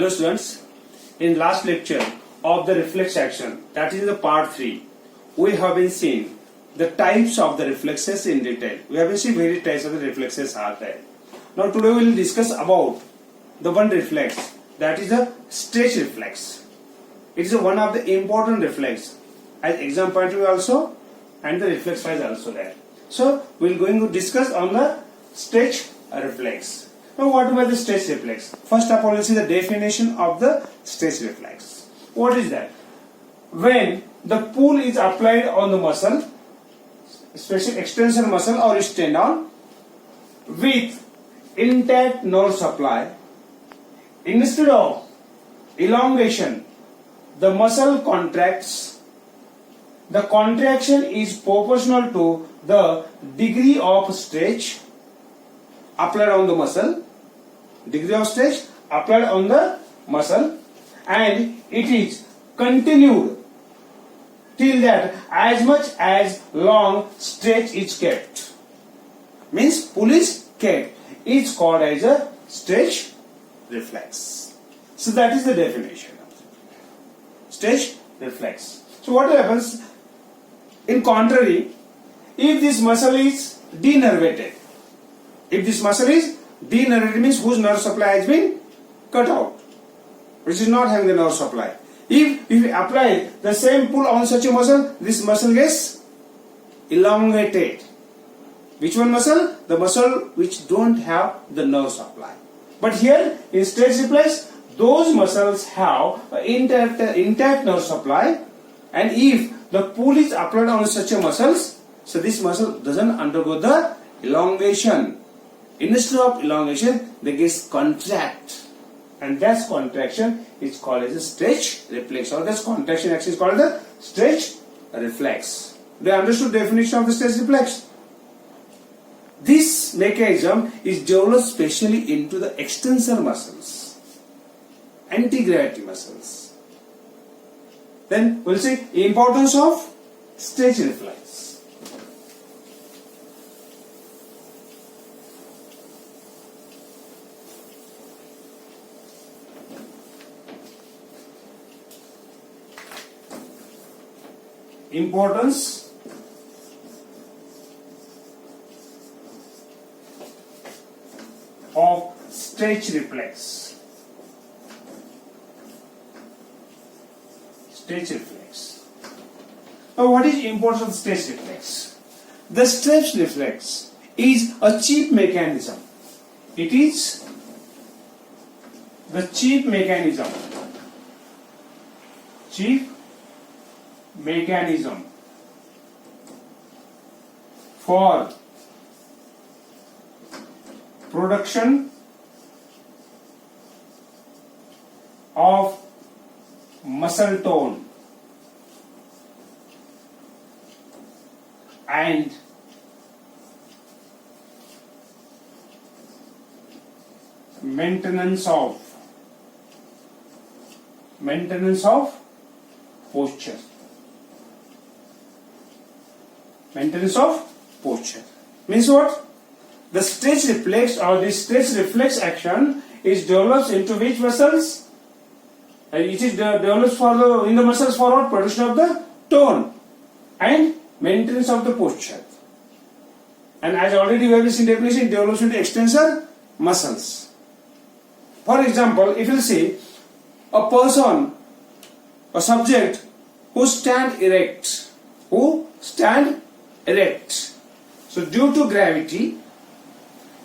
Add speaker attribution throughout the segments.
Speaker 1: Hello students, in last lecture of the reflex action, that is the part 3, we have been seeing the types of the reflexes in detail. We have been seeing various types of the reflexes are there. Now today we will discuss about the one reflex, that is a stretch reflex. It is one of the important reflex as exam point of view also, and the reflex wise also there. So we will going to discuss on the stretch reflex. Now what about the stretch reflex? First of all, we will see the definition of the stretch reflex. What is that? When the pull is applied on the muscle, especially extensor muscle or its tendon, with intact nerve supply, instead of elongation, the muscle contracts. The contraction is proportional to the degree of stretch applied on the muscle, degree of stretch applied on the muscle, and it is continued till that as much as long stretch is kept. Means pull is kept. It's called as a stretch reflex. So that is the definition of stretch reflex. So what happens? In contrary, if this muscle is denervated, means whose nerve supply has been cut out, which is not having the nerve supply. If we apply the same pull on such a muscle, this muscle gets elongated. Which one muscle? The muscle which don't have the nerve supply. But here in stretch reflex, those muscles have intact nerve supply, and if the pull is applied on such a muscles, so this muscle doesn't undergo the elongation. Instead of elongation, they get contract, and that contraction is called as a stretch reflex, or this contraction action is called the stretch reflex. They understood the definition of the stretch reflex. This mechanism is developed specially into the extensor muscles, anti-gravity muscles. Then we'll see importance of stretch reflex. Importance of stretch reflex. Stretch reflex. Now what is importance of stretch reflex? The stretch reflex is a cheap mechanism. It is the cheap mechanism for production of muscle tone and maintenance of posture. Maintenance of posture means what? The stretch reflex or the stretch reflex action is developed into which muscles? It is developed in the muscles for what? Production of the tone and maintenance of the posture. And as already we have seen definition, it develops into extensor muscles. For example, if you see a person, a subject who stand erect. So due to gravity,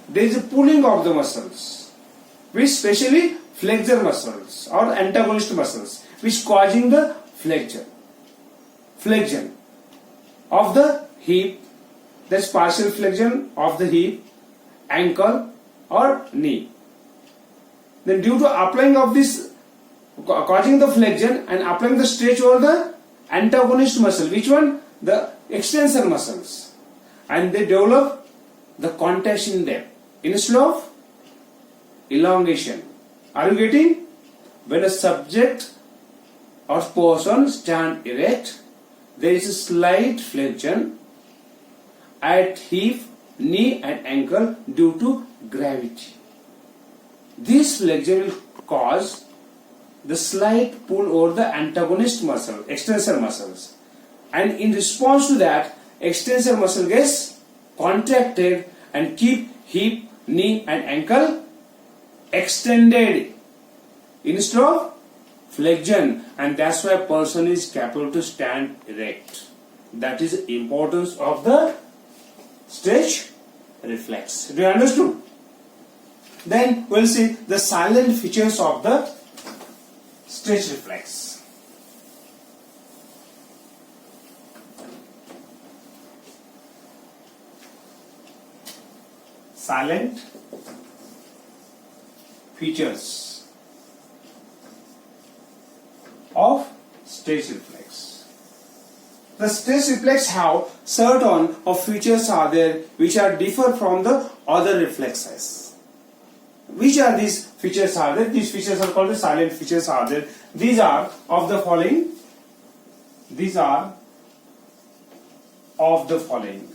Speaker 1: there is a pulling of the muscles, which especially flexor muscles or antagonist muscles, which causing the flexion of the hip, that's partial flexion of the hip, ankle or knee. Then due to applying of this, causing the flexion and applying the stretch over the antagonist muscle, which one? The extensor muscles, and they develop the contraction in them instead of elongation. Are you getting? When a subject or person stand erect, there is a slight flexion at hip, knee and ankle due to gravity. This flexion will cause the slight pull over the antagonist muscle, extensor muscles, and in response to that, extensor muscle gets contracted and keep hip, knee and ankle extended instead of flexion, and that's why a person is capable to stand erect. That is the importance of the stretch reflex. Do you understood? Then we'll see the silent features of the stretch reflex. Silent features of stretch reflex. The stretch reflex have certain of features are there which are differ from the other reflexes. Which are these features are there? These features are called the silent features are there. These are of the following. These are of the following.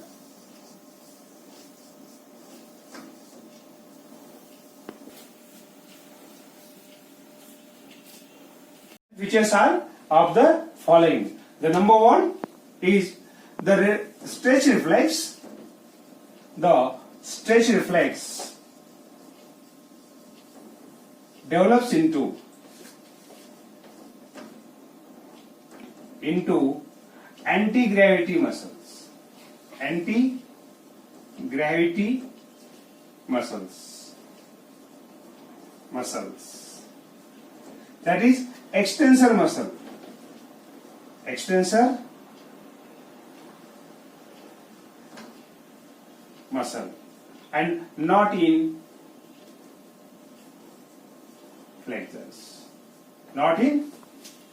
Speaker 1: Features are of the following. The number one is the stretch reflex. The stretch reflex develops into anti-gravity muscles. Anti-gravity muscles. That is extensor muscle. Extensor muscle and not in flexors. Not in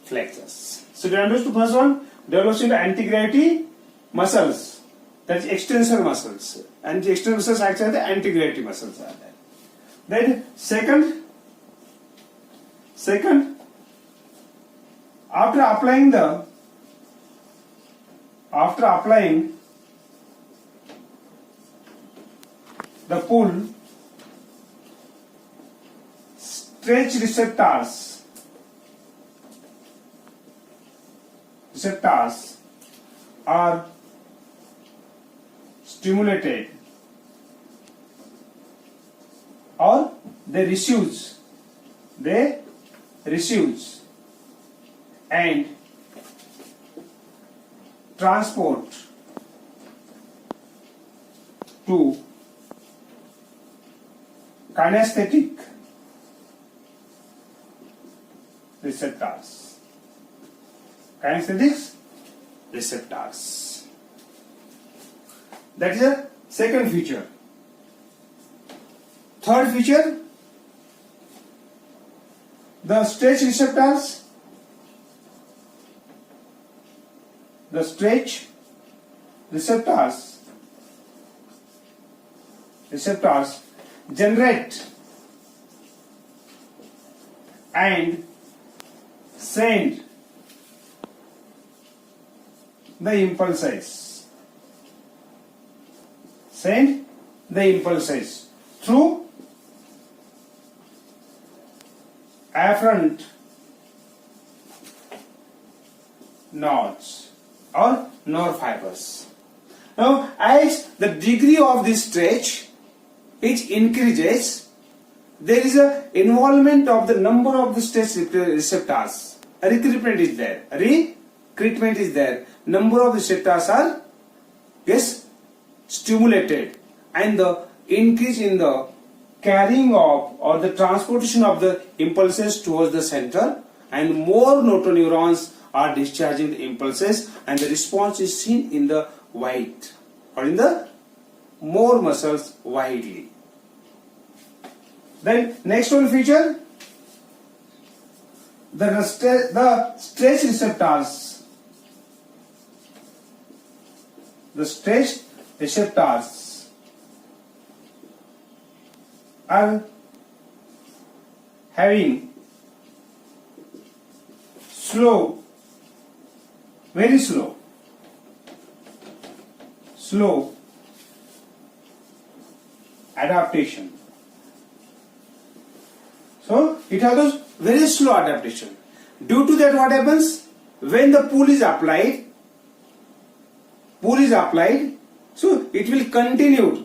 Speaker 1: flexors. So do you understand the first one? Develops into anti-gravity muscles. That is extensor muscles. And the extensor muscles actually the anti-gravity muscles are there. Then second, after applying the pull, stretch receptors are stimulated or they receives and transport to kinesthetic receptors. Kinesthetic receptors. That is a second feature. Third feature, the stretch receptors. The stretch receptors generate and send the impulses. Through afferent nodes or nerve fibers. Now, as the degree of this stretch it increases, there is a involvement of the number of the stretch receptors. A recruitment is there. Number of receptors are stimulated, and the increase in the carrying of or the transportation of the impulses towards the center, and more notoneurons are discharging the impulses, and the response is seen in the wide or in the more muscles widely. Then next one feature, the stretch receptors. The stretch receptors are having very slow adaptation. So it has those very slow adaptation. Due to that, what happens? When the pull is applied, so it will continue.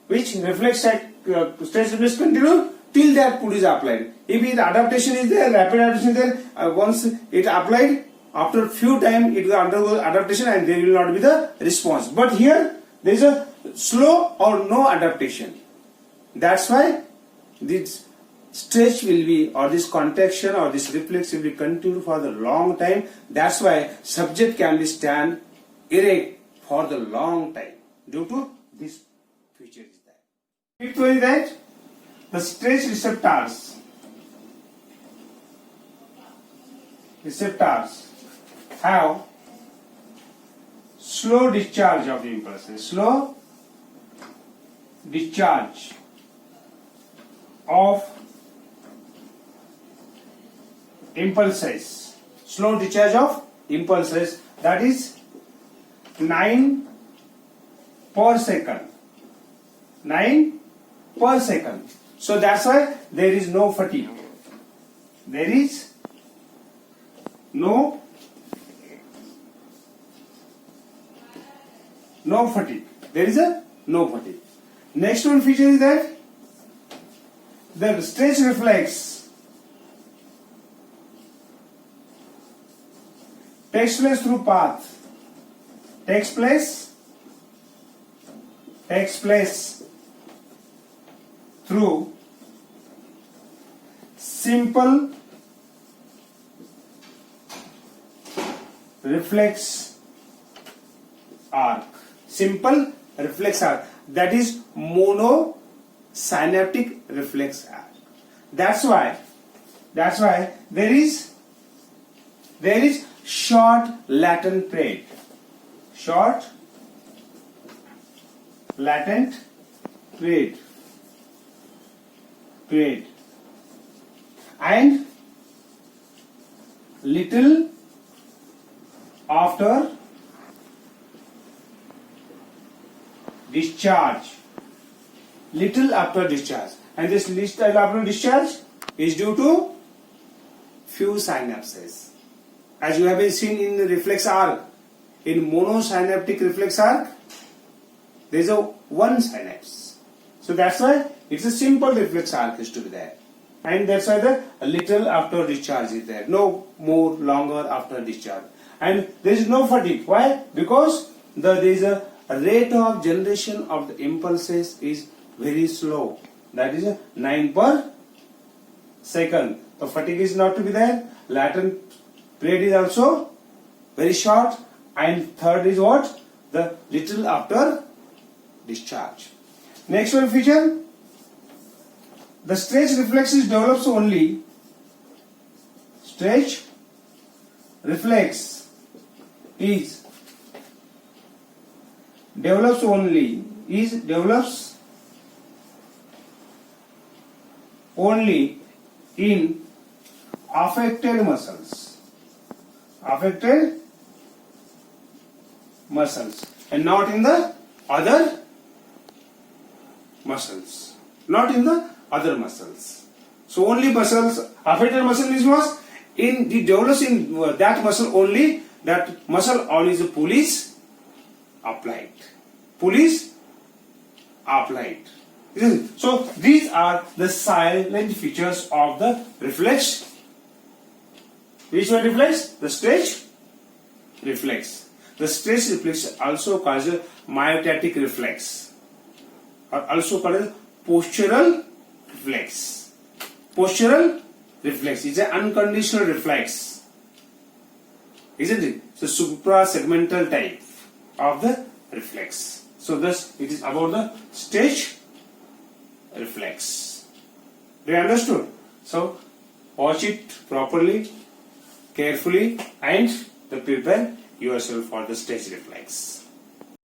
Speaker 1: Which reflex stretch reflex continue till that pull is applied. If the adaptation is there, rapid adaptation is there, once it applied, after few time it will undergo adaptation and there will not be the response. But here there is a slow or no adaptation. That's why this stretch will be, or this contraction or this reflex will be continued for the long time. That's why subject can be stand erect for the long time due to this feature is there. Fifth one is that the stretch receptors have slow discharge of the impulses. Slow discharge of impulses. Slow discharge of impulses, that is 9 per second. 9 per second. So that's why there is no fatigue. There is no fatigue. There is a no fatigue. Next one feature is that the stretch reflex takes place through path. Takes place through simple reflex arc. Simple reflex arc, that is monosynaptic reflex arc. That's why there is short latent period. Short latent period and little after discharge. Little after discharge, and this little after discharge is due to few synapses. As you have been seen in the reflex arc, in monosynaptic reflex arc, there is a one synapse. So that's why it's a simple reflex arc is to be there, and that's why the little after discharge is there. No more longer after discharge, and there is no fatigue. Why? Because there is a rate of generation of the impulses is very slow. That is 9 per second. The fatigue is not to be there. Latent period is also very short. And third is what? The little after discharge. Next one feature. The stretch reflex develops only. Stretch reflex develops only in affected muscles. Affected muscles, and not in the other muscles. Not in the other muscles. So only muscles, affected muscle is what? In the develops in that muscle only, that muscle always the pull is applied. Pull is applied. So these are the silent features of the reflex. Which one reflex? The stretch reflex. The stretch reflex also called a myotatic reflex, or also called a postural reflex. Postural reflex is an unconditional reflex, isn't it? So suprasegmental type of the reflex. So thus it is about the stretch reflex. Do you understood? So watch it properly, carefully, and prepare yourself for the stretch reflex.